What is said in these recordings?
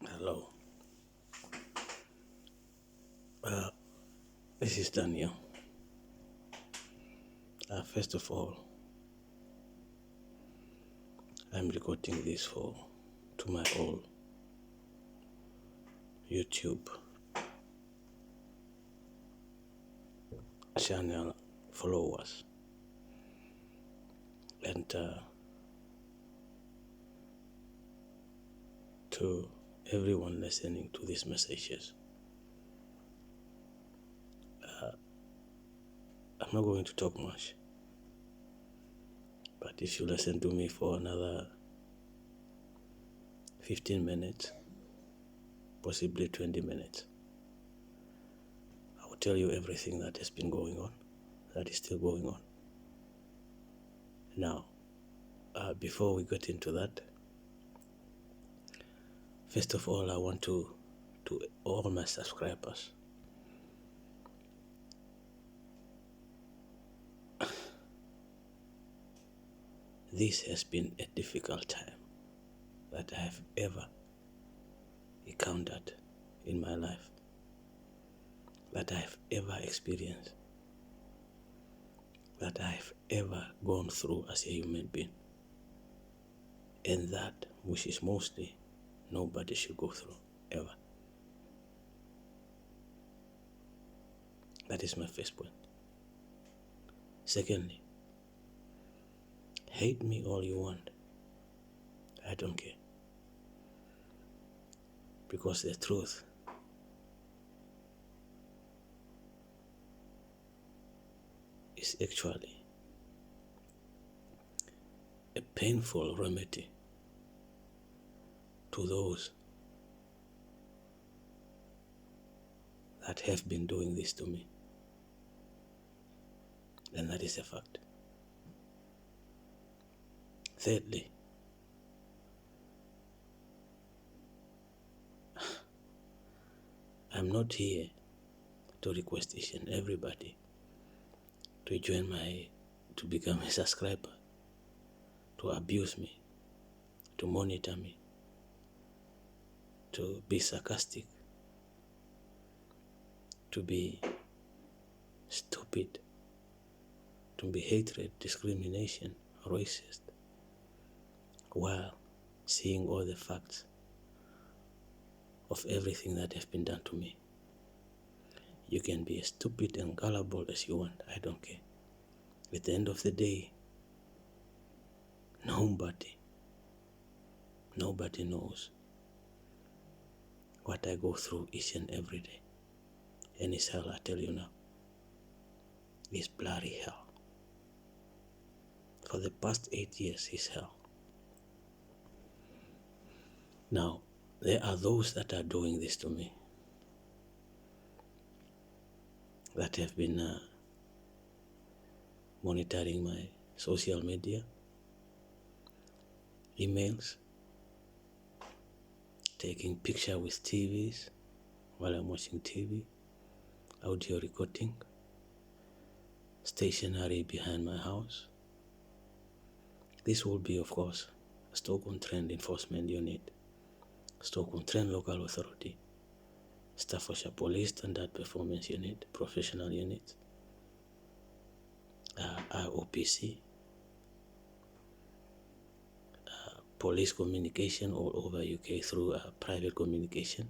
Hello, this is Daniel. First of all, I'm recording this to my old YouTube channel followers and to everyone listening to these messages. I'm not going to talk much, but if you listen to me for another 15 minutes, possibly 20 minutes, I will tell you everything that has been going on, that is still going on. Now, before we get into that, first of all, I want to all my subscribers, this has been a difficult time that I have ever encountered in my life, that I have ever experienced, that I have ever gone through as a human being, and that which is mostly nobody should go through ever. That is my first point. Secondly, hate me all you want. I don't care. Because the truth is actually a painful remedy to those that have been doing this to me. And that is a fact. Thirdly, I'm not here to request each and everybody to to become a subscriber, to abuse me, to monitor me, to be sarcastic, to be stupid, to be hatred, discrimination, racist, while seeing all the facts of everything that has been done to me. You can be as stupid and gullible as you want, I don't care. At the end of the day, nobody knows what I go through each and every day. And it's hell, I tell you now. It's bloody hell. For the past 8 years, it's hell. Now, there are those that are doing this to me, that have been monitoring my social media, emails, taking picture with TVs while I'm watching TV, audio recording, stationery behind my house. This will be, of course, Stoke-on-Trent Enforcement Unit, Stoke-on-Trent Local Authority, Staffordshir Police Standard Performance Unit, Professional Unit, IOPC, police communication all over UK through private communication.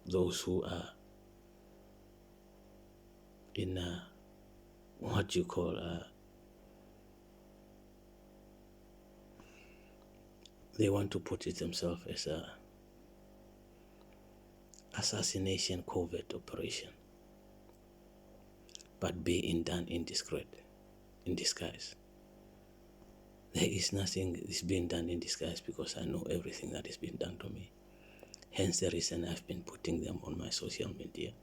Those who are in what you call they want to put it themselves as a assassination covert operation, but being done in disguise. There is nothing is being done in disguise, because I know everything that is being done to me. Hence the reason I've been putting them on my social media.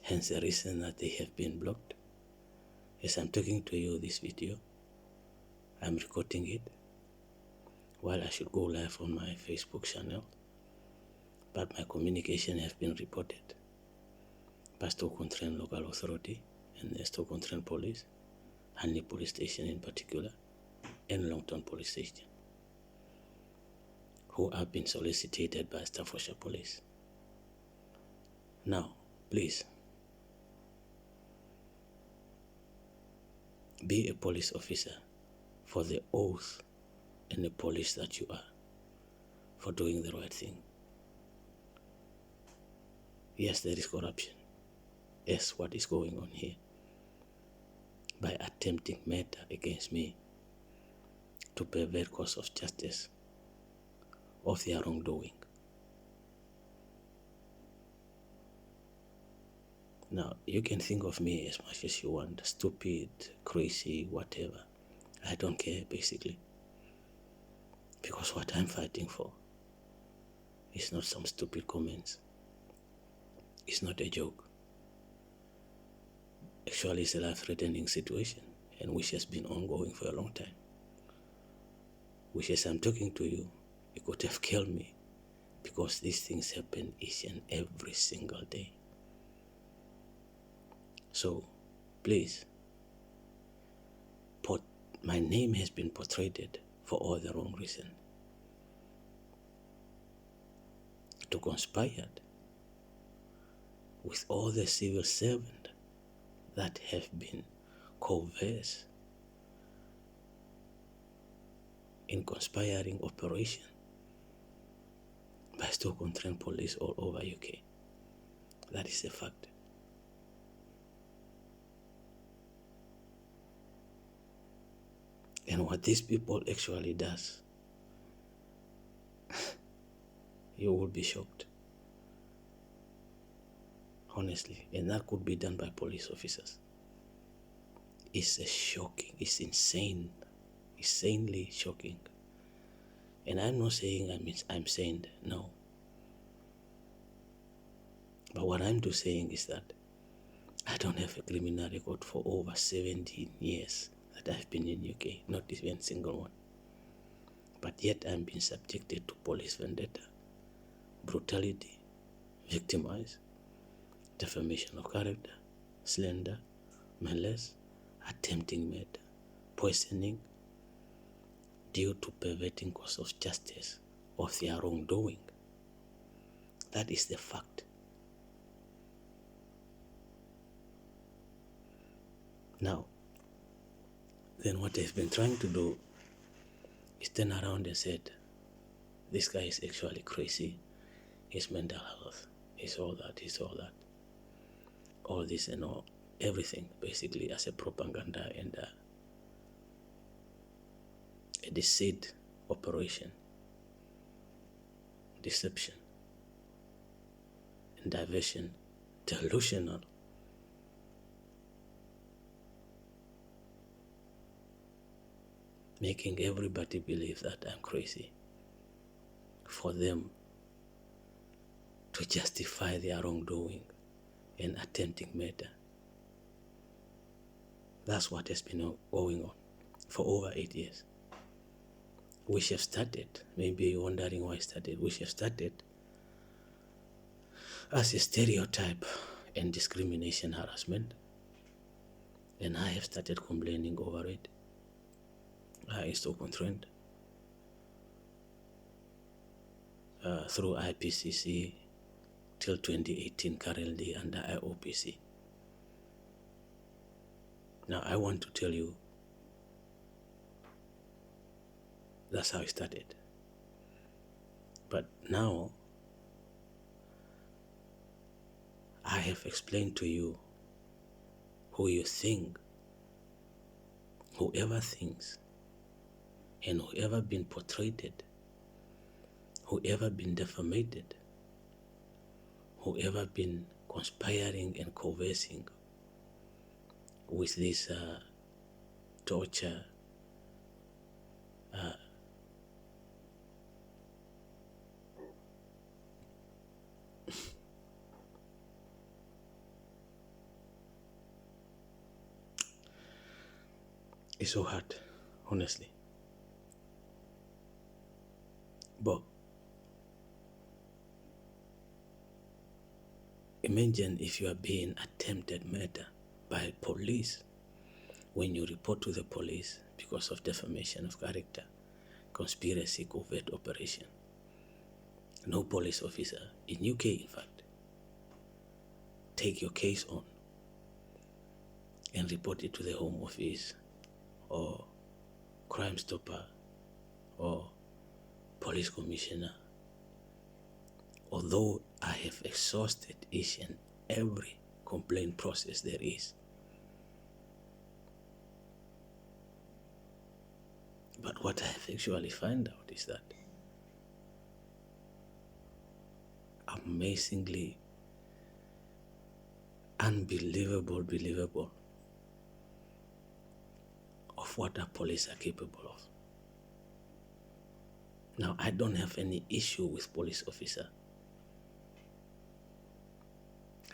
Hence the reason that they have been blocked. As I'm talking to you this video, I'm recording it while I should go live on my Facebook channel, but my communication has been reported by Stoke-on-Trent Local Authority and the Stoke-on-Trent Police, Hanley Police Station in particular, in Longton Police Station who have been solicited by Staffordshir Police. Now, please, be a police officer for the oath and the police that you are, for doing the right thing. Yes, there is corruption. Yes, what is going on here? By attempting murder against me to pervert course of justice of their wrongdoing. Now, you can think of me as much as you want, stupid, crazy, whatever. I don't care, basically. Because what I'm fighting for is not some stupid comments. It's not a joke. Actually, it's a life-threatening situation, and which has been ongoing for a long time. Which, as I'm talking to you, it could have killed me, because these things happen each and every single day. So, please, my name has been portrayed for all the wrong reason. To conspire with all the civil servants that have been coerced in conspiring operation by Stoke-on-Trent police all over UK. That is a fact. And what these people actually does, you will be shocked. Honestly, and that could be done by police officers. It's it's insane, insanely shocking. And I'm not saying I'm sane, no. But what I'm just saying is that I don't have a criminal record for over 17 years that I've been in UK, not even a single one. But yet I'm being subjected to police vendetta, brutality, victimized, defamation of character, slander, malice, attempting murder, poisoning, due to perverting course of justice of their wrongdoing. That is the fact. Now, then what they've been trying to do is turn around and said, this guy is actually crazy, his mental health, he's all that, all this and all, everything basically as a propaganda and a deceit operation, deception, and diversion, delusional. Making everybody believe that I'm crazy for them to justify their wrongdoing and attempting murder. That's what has been going on for over 8 years. We have started, maybe you're wondering why I started, we have started as a stereotype and discrimination harassment, and I have started complaining over it. In Stoke-on-Trent, through IPCC till 2018, currently under IOPC. Now I want to tell you, that's how it started. But now, I have explained to you who you think, whoever thinks, and whoever been portrayed, whoever been defamated, whoever been conspiring and coercing with this torture, it's so hard, honestly. But imagine if you are being attempted murder by police. When you report to the police, because of defamation of character, conspiracy, covert operation. No police officer in UK, in fact, take your case on and report it to the Home Office or Crime Stopper or Police Commissioner. Although I have exhausted each and every complaint process there is. But what I have actually found out is that amazingly believable of what our police are capable of. Now, I don't have any issue with police officer.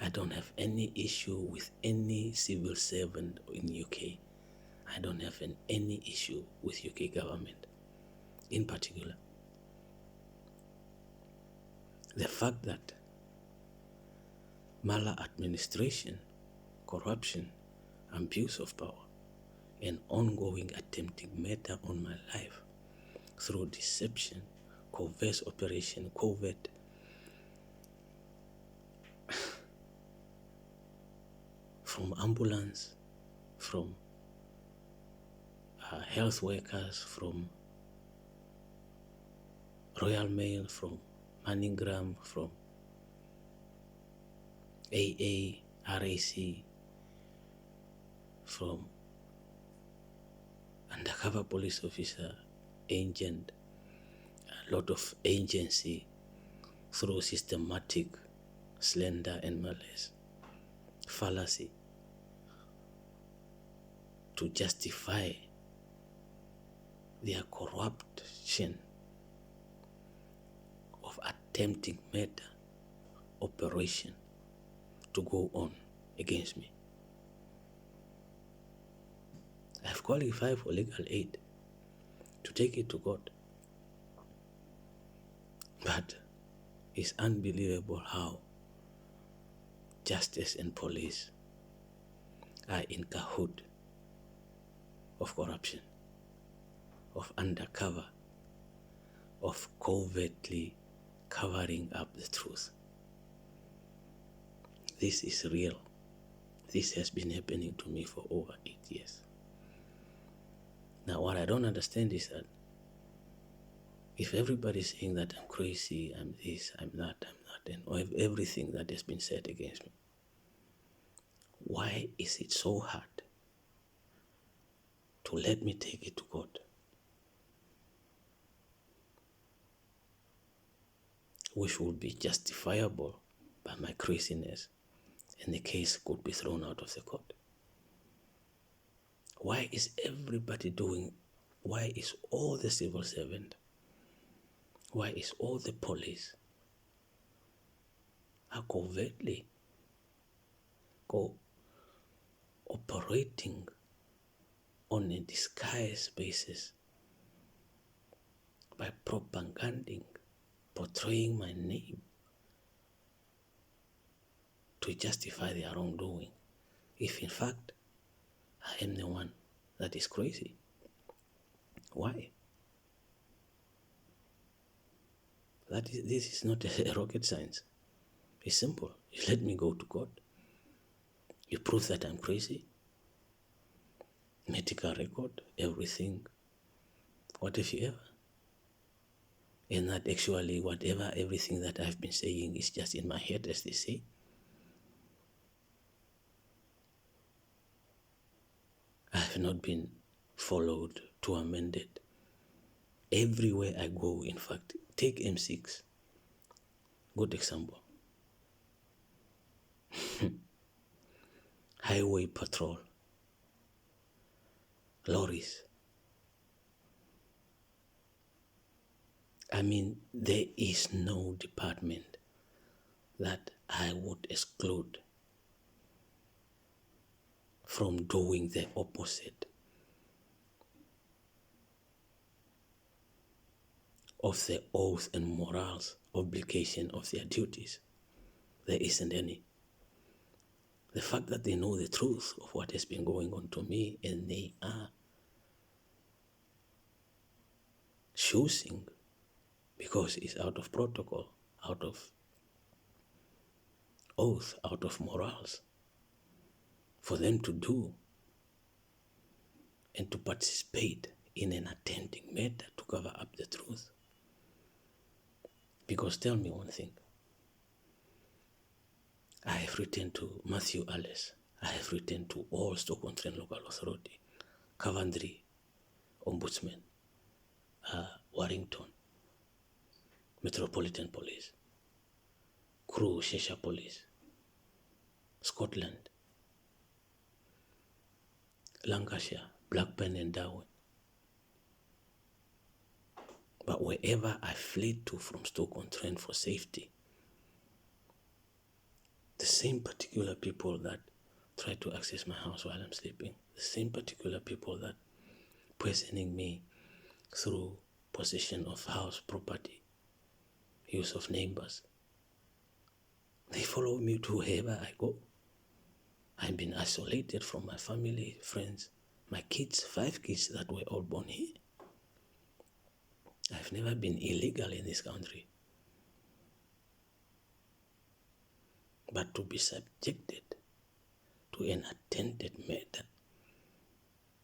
I don't have any issue with any civil servant in UK. I don't have any issue with UK government in particular. The fact that maladministration, corruption, abuse of power, and ongoing attempted murder on my life through deception, covert operation, covert from ambulance, from health workers, from Royal Mail, from Manningham, from AA, RAC, from undercover police officer, agent, a lot of agency through systematic slander and malice, fallacy to justify their corruption of attempting murder operation to go on against me. I have qualified for legal aid to take it to court. But it's unbelievable how justice and police are in cahoot of corruption, of undercover, of covertly covering up the truth. This is real. This has been happening to me for over 8 years. Now, what I don't understand is that if everybody's saying that I'm crazy, I'm this, I'm that, and everything that has been said against me, why is it so hard to let me take it to court? Which would be justifiable by my craziness, and the case could be thrown out of the court. Why is everybody why is all the civil servant, why is all the police are covertly operating on a disguised basis by propaganding, portraying my name to justify their wrongdoing, if in fact I am the one that is crazy? Why? This is not a rocket science. It's simple. You let me go to court. You prove that I'm crazy. Medical record, everything. What if you ever? And that actually everything that I've been saying is just in my head, as they say. I have not been followed to amended. Everywhere I go, in fact, take M6. Good example. Highway patrol. Lorries. I mean, there is no department that I would exclude from doing the opposite of the oath and morals obligation of their duties. There isn't any. The fact that they know the truth of what has been going on to me, and they are choosing, because it's out of protocol, out of oath, out of morals, for them to do and to participate in an attempting matter to cover up the truth. Because tell me one thing, I have written to Matthew Alice, I have written to all Stoke-on-Trent Local Authority, Coventry Ombudsman, Warrington, Metropolitan Police, Crewe, Cheshire Police, Scotland, Lancashire, Blackburn and Darwin. But wherever I fled to from Stoke-on-Trent for safety, the same particular people that try to access my house while I'm sleeping, the same particular people that poisoning me through possession of house property, use of neighbors, they follow me to wherever I go. I've been isolated from my family, friends, my kids, 5 kids that were all born here. I've never been illegal in this country. But to be subjected to an attempted murder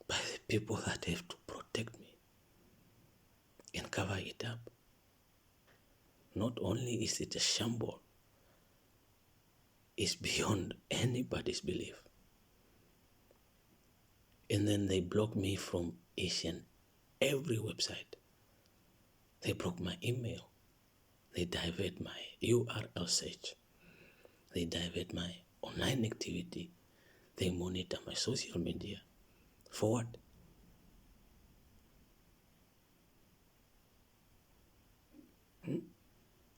by the people that have to protect me and cover it up. Not only is it a shamble, it's beyond anybody's belief. And then they block me from each and every website. They block my email. They divert my URL search. They divert my online activity. They monitor my social media. For what?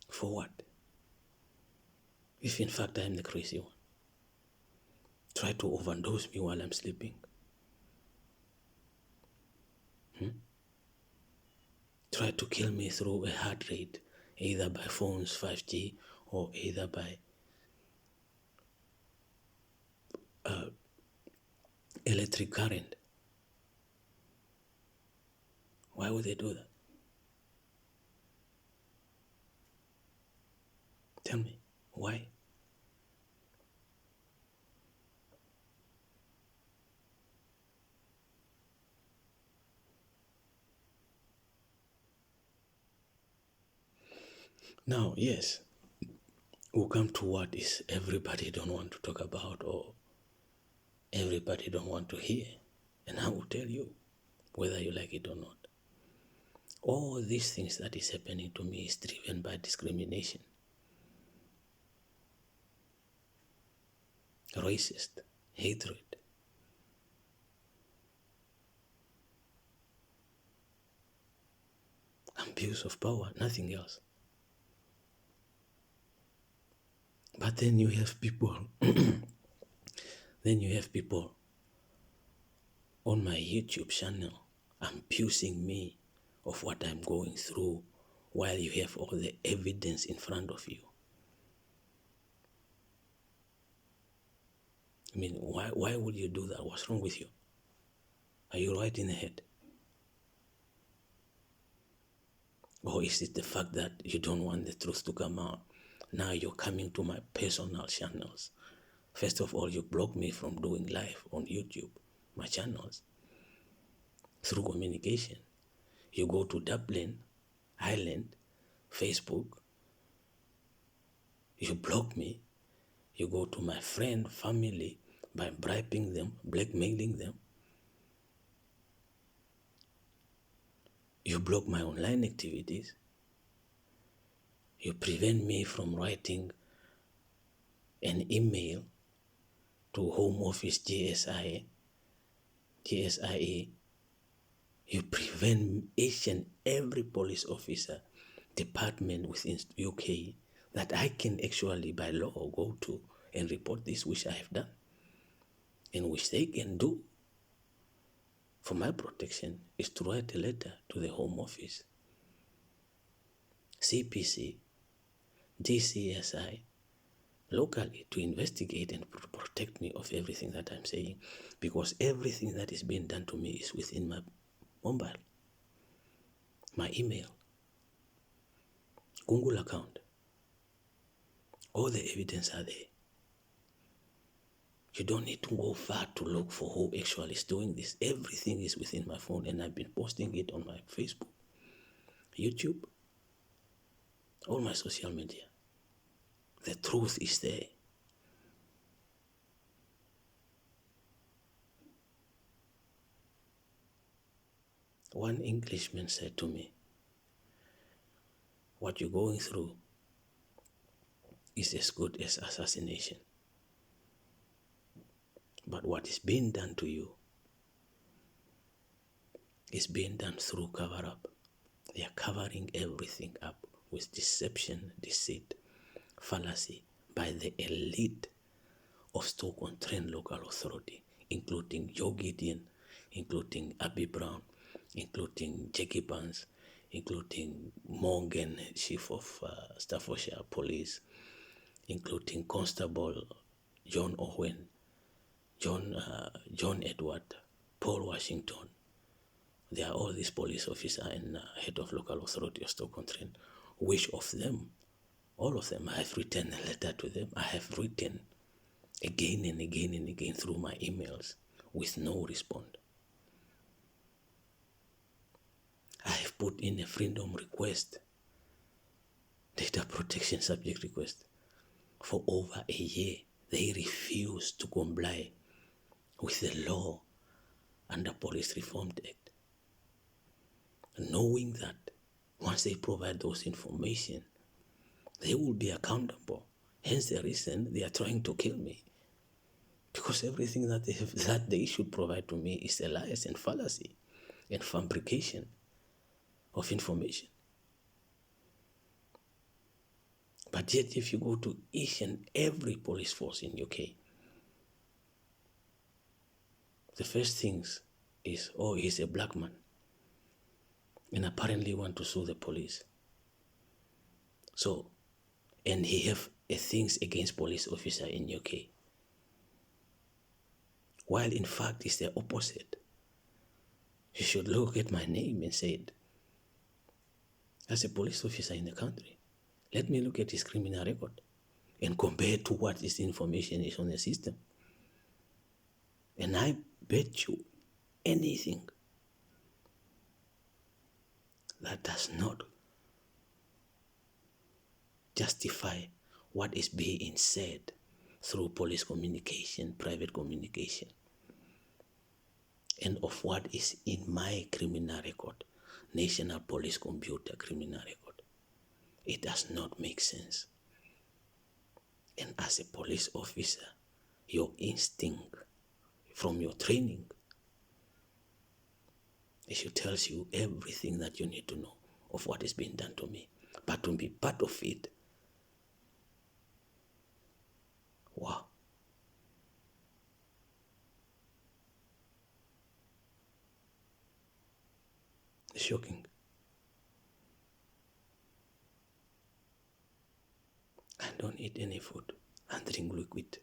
For what? If in fact I am the crazy one. Try to overdose me while I'm sleeping. Try to kill me through a heart rate, either by phones, 5G, or either by electric current. Why would they do that? Tell me, why? Now, yes, we'll come to what is everybody don't want to talk about or everybody don't want to hear. And I will tell you, whether you like it or not. All these things that is happening to me is driven by discrimination. Racist, hatred. Abuse of power, nothing else. But then you have people, on my YouTube channel abusing me of what I'm going through while you have all the evidence in front of you. I mean, why would you do that? What's wrong with you? Are you right in the head? Or is it the fact that you don't want the truth to come out? Now you're coming to my personal channels. First of all, you block me from doing live on YouTube, my channels, through communication. You go to Dublin, Ireland, Facebook. You block me. You go to my friend, family, by bribing them, blackmailing them. You block my online activities. You prevent me from writing an email to Home Office GSIA. You prevent each and every police officer, department within UK that I can actually by law go to and report this, which I have done, and which they can do for my protection is to write a letter to the Home Office, CPC, DCSI, locally to investigate and protect me of everything that I'm saying, because everything that is being done to me is within my mobile. my email, Google account. All the evidence are there. You don't need to go far to look for who actually is doing this. Everything is within my phone, and I've been posting it on my Facebook, YouTube, all my social media. The truth is there. One Englishman said to me, what you're going through is as good as assassination. But what is being done to you is being done through cover-up. They are covering everything up with deception, deceit, fallacy by the elite of Stoke-on-Trent local authority, including Joe Gideon, including Abby Brown, including Jackie Barnes, including Morgan, Chief of Staffordshir Police, including Constable John Owen, John Edward, Paul Washington. They are all these police officers and head of local authority of Stoke-on-Trent. Which of them, all of them, I have written a letter to them. I have written again and again and again through my emails with no response. I have put in a freedom request, data protection subject request, for over a year. They refuse to comply with the law under Police Reform Act, knowing that once they provide those information, they will be accountable. Hence the reason they are trying to kill me, because everything that they should provide to me is a lie and fallacy and fabrication of information. But yet, if you go to each and every police force in UK, the first things is, oh, he's a black man, and apparently want to sue the police. So, and he have things against police officer in UK, while in fact it's the opposite. You should look at my name and say, as a police officer in the country, let me look at his criminal record and compare to what his information is on the system. And I bet you anything that does not justify what is being said through police communication, private communication, and of what is in my criminal record, National Police Computer criminal record. It does not make sense. And as a police officer, your instinct from your training, it should tell you everything that you need to know of what is being done to me. But to be part of it, wow. It's shocking. I don't eat any food and drink liquid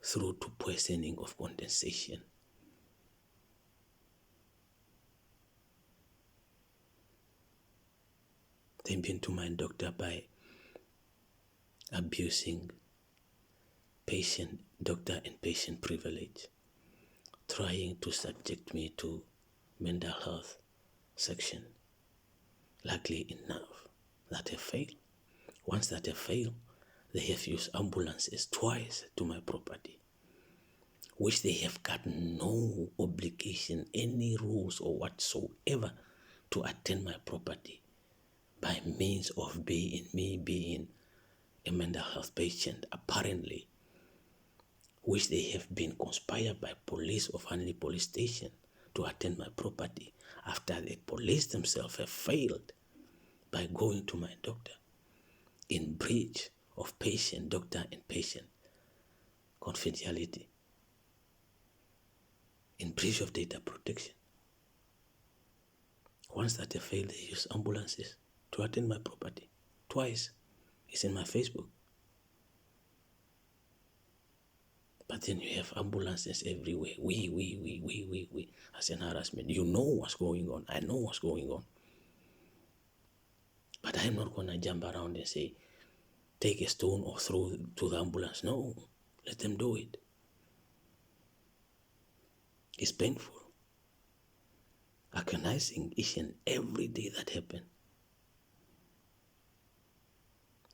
through to poisoning of condensation. They've been to my doctor by abusing doctor and patient privilege, trying to subject me to mental health section. Luckily enough, that have failed. Once that have failed, they have used ambulances twice to my property, which they have got no obligation, any rules or whatsoever to attend my property by means of me being a mental health patient, apparently, which they have been conspired by police of Hanley police station to attend my property after the police themselves have failed by going to my doctor in breach of doctor and patient confidentiality, in breach of data protection. Once that they failed, they use ambulances to attend my property twice. It's in my Facebook. But then you have ambulances everywhere. We, as an harassment. You know what's going on. I know what's going on. But I'm not going to jump around and say, take a stone or throw to the ambulance. No, let them do it. It's painful. Agonizing each and every day that happened.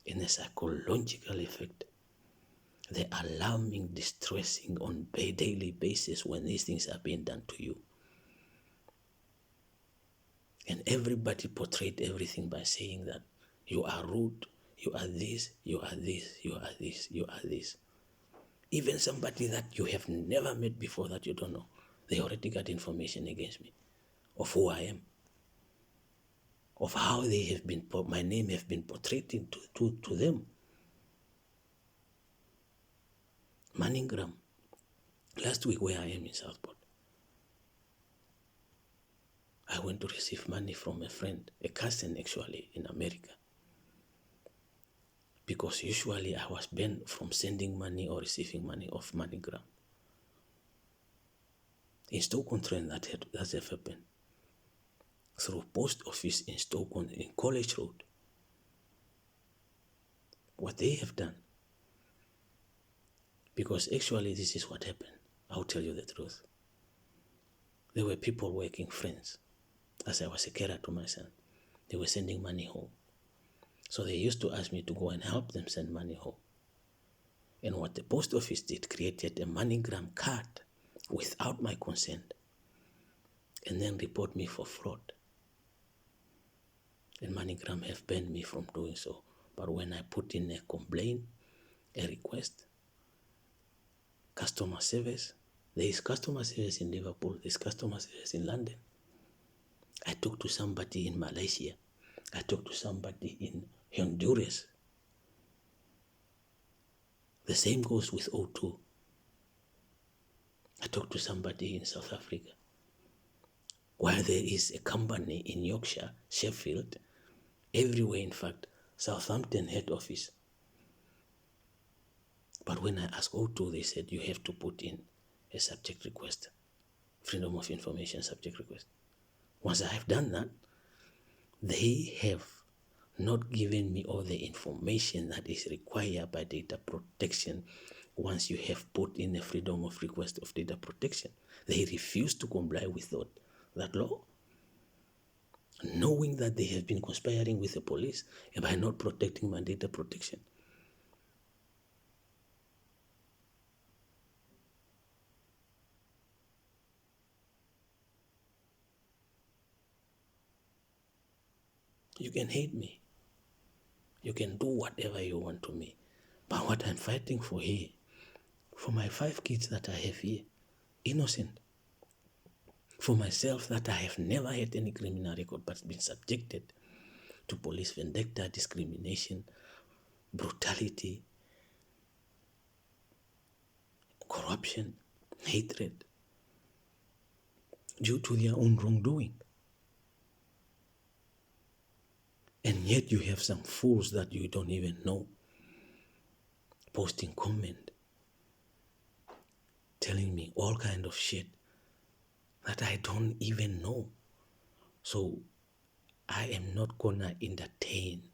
In a psychological effect, the alarming, distressing on a daily basis when these things are being done to you. And everybody portrayed everything by saying that you are rude, you are this, you are this, you are this, you are this. Even somebody that you have never met before that you don't know, they already got information against me of who I am, of how they have been, my name have been portrayed to them. Manningham, last week where I am in Southport, I went to receive money from a friend, a cousin actually, in America. Because usually I was banned from sending money or receiving money off MoneyGram. In Stoke-on-Trent, that has happened. Through post office in in College Road. What they have done. Because actually this is what happened. I'll tell you the truth. There were people working, friends. As I was a carer to my son, they were sending money home. So they used to ask me to go and help them send money home. And what the post office did, created a MoneyGram card without my consent, and then report me for fraud. And MoneyGram have banned me from doing so. But when I put in a complaint, a request, customer service, there is customer service in Liverpool, there is customer service in London. I talked to somebody in Malaysia. I talked to somebody in Honduras. The same goes with O2. I talked to somebody in South Africa, where there is a company in Yorkshire, Sheffield, everywhere in fact, Southampton head office. But when I asked O2, they said you have to put in a subject request, freedom of information subject request. Once I have done that, they have not given me all the information that is required by data protection. Once you have put in a freedom of request of data protection, they refuse to comply with that law, knowing that they have been conspiring with the police by not protecting my data protection. You can hate me. You can do whatever you want to me. But what I'm fighting for here, for my 5 kids that I have here, innocent. For myself that I have never had any criminal record but been subjected to police vendetta, discrimination, brutality, corruption, hatred, due to their own wrongdoing. And yet you have some fools that you don't even know posting comment, telling me all kind of shit that I don't even know. So I am not gonna entertain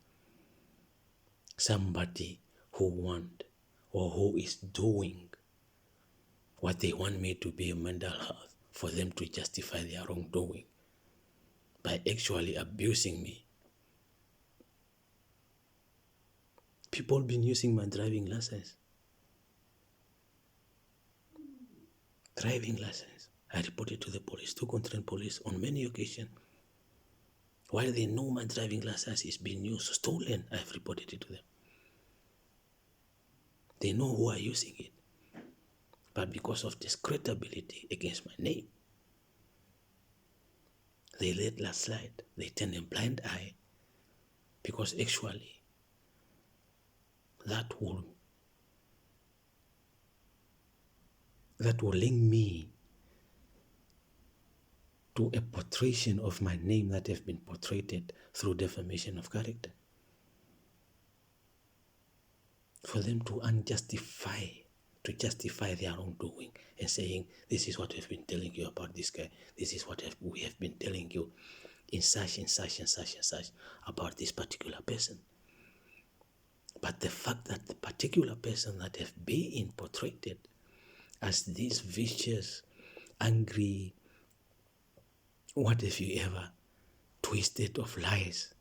somebody who want or who is doing what they want me to be a mental health for them to justify their wrongdoing by actually abusing me. People been using my driving license. Driving license. I reported to the police, Stoke-on-Trent police on many occasions. While they know my driving license is being used, stolen, I've reported it to them. They know who are using it. But because of discreditability against my name, they let that slide. They turn a blind eye. Because actually, that will link me to a portrayal of my name that have been portrayed through defamation of character. For them to to justify their wrongdoing and saying, this is what we've been telling you about this guy. This is what we have been telling you in such and such and such and such about this particular person. But the fact that the particular person that have been portrayed as this vicious, angry, what have you ever, twisted of lies,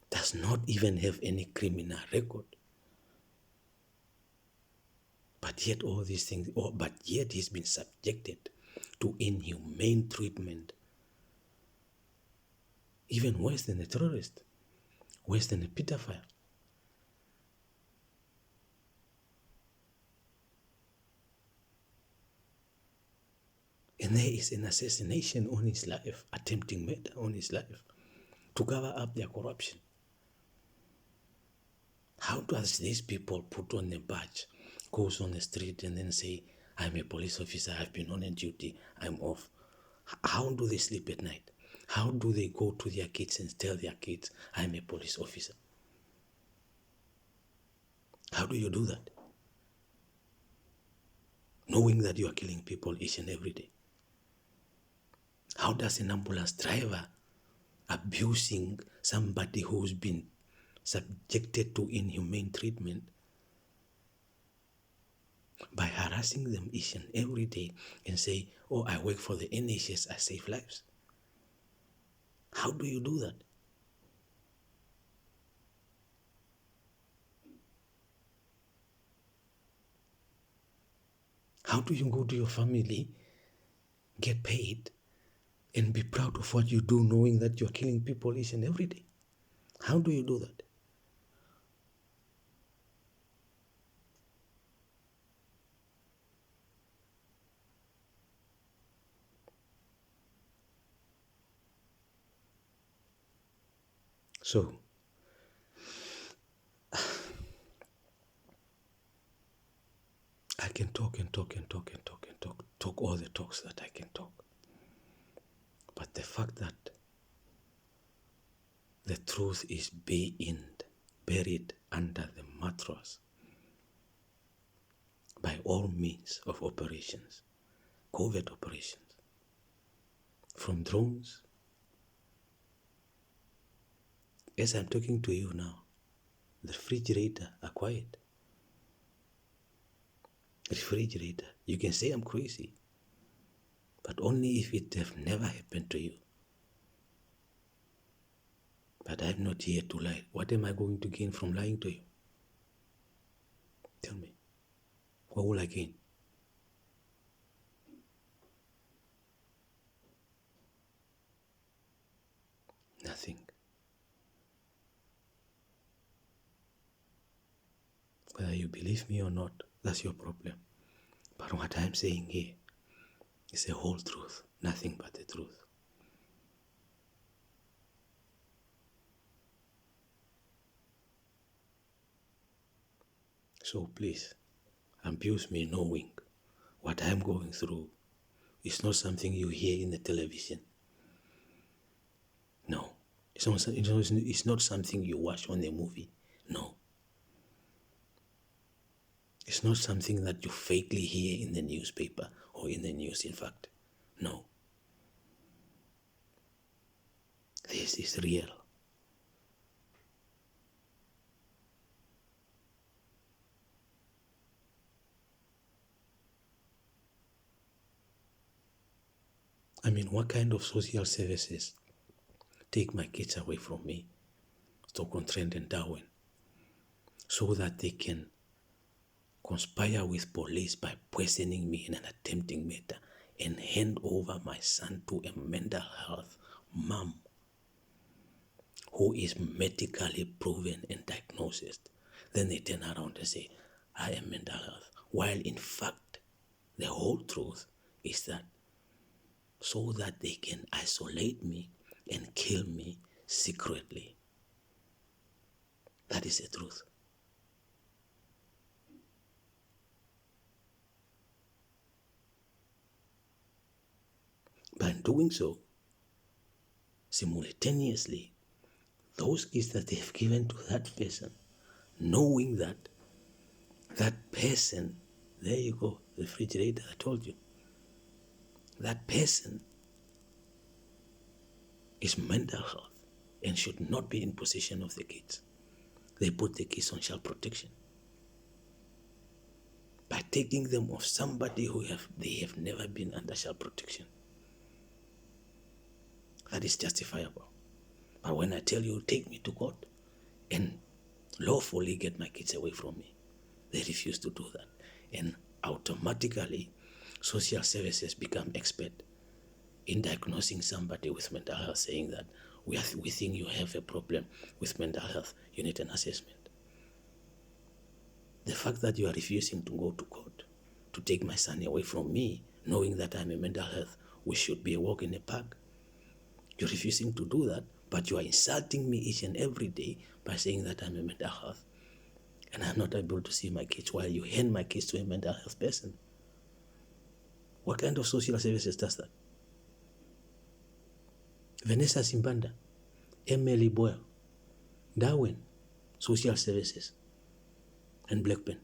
does not even have any criminal record. But yet all these things, but yet he's been subjected to inhumane treatment, even worse than a terrorist, worse than a pedophile. And there is an assassination on his life, attempting murder on his life, to cover up their corruption. How does these people put on a badge, goes on the street and then say, I'm a police officer, I've been on a duty, I'm off? How do they sleep at night? How do they go to their kids and tell their kids, I'm a police officer? How do you do that? Knowing that you are killing people each and every day. How does an ambulance driver abusing somebody who's been subjected to inhumane treatment by harassing them each and every day and say, oh, I work for the NHS, I save lives? How do you do that? How do you go to your family, get paid, and be proud of what you do, knowing that you're killing people each and every day? How do you do that? So, I can talk and talk and talk and talk and talk all the talks that I can talk. But the fact that the truth is being buried under the mattress by all means of operations, covert operations, from drones. As I'm talking to you now, the refrigerator are quiet. Refrigerator, you can say I'm crazy, but only if it have never happened to you. But I'm not here to lie. What am I going to gain from lying to you? Tell me. What will I gain? Nothing. Whether you believe me or not, that's your problem. But what I'm saying here is the whole truth, nothing but the truth. So please, abuse me knowing what I'm going through is not something you hear in the television. No. It's not something you watch on the movie. No. It's not something that you fakely hear in the newspaper or in the news, in fact. No. This is real. I mean, what kind of social services take my kids away from me, Stoke-on-Trent and Darwin, so that they can conspire with police by poisoning me in an attempting murder and hand over my son to a mental health mom who is medically proven and diagnosed? Then they turn around and say, I am mental health. While in fact, the whole truth is that so that they can isolate me and kill me secretly. That is the truth. By doing so, simultaneously, those gifts that they've given to that person, knowing that that person There you go, the refrigerator, I told you. That person is mental health and should not be in possession of the kids. They put the kids on child protection by taking them off somebody they have never been under child protection. That is justifiable. But when I tell you, take me to court and lawfully get my kids away from me, they refuse to do that. And automatically, social services become expert in diagnosing somebody with mental health, saying that we think you have a problem with mental health, you need an assessment. The fact that you are refusing to go to court to take my son away from me, knowing that I'm a mental health, we should be a walk in the park. You're refusing to do that, but you are insulting me each and every day by saying that I'm a mental health and I'm not able to see my kids while you hand my kids to a mental health person. What kind of social services does that? Vanessa Simbanda, Emily Boyle, Darwin, social services, and Blackburn.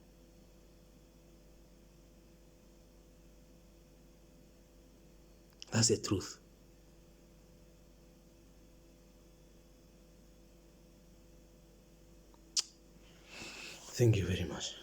That's the truth. Thank you very much.